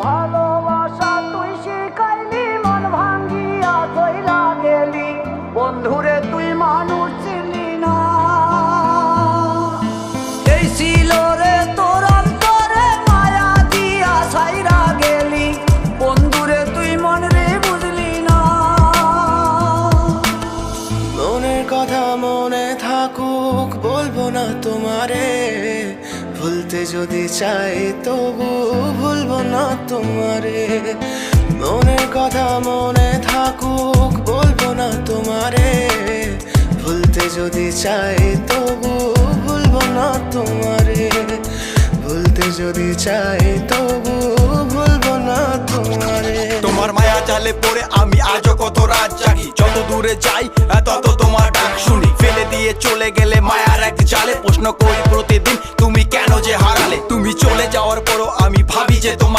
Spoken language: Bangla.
ভালোবাসা তুই শিখাইলি, মন ভাঙ্গিয়া চইলা গেলি, বন্ধুরে তুই মানুষ ছিলি না। এই ছিল রে তোর অন্তরে মায়া দিয়া ছাইরা গেলি, বন্ধুরে তুই মন রে বুঝলি না। মনের কথা মনে থাকুক বলবো না তোমারে, ভুলতে যদি চাই তবু ভুলবো না তোমারে। মনের কথা মনে থাকুক বলবো না তোমারে, ভুলতে যদি চাই তবু ভুলবো না তোমারে। ভুলতে যদি চাই তবু ভুলবো না তোমারে। তোমার মায়া জালে পড়ে আমি আজও কত রাত জাগি, যত দূরে যাই তত তোমার ডাক শুনি। ফেলে দিয়ে চলে গেলে মায়ার এক জালে, প্রশ্ন করি প্রতিদিন তুমি কেন যে হারালে। তুমি চলে যাওয়ার পরও আমি ভাবি যে তোমার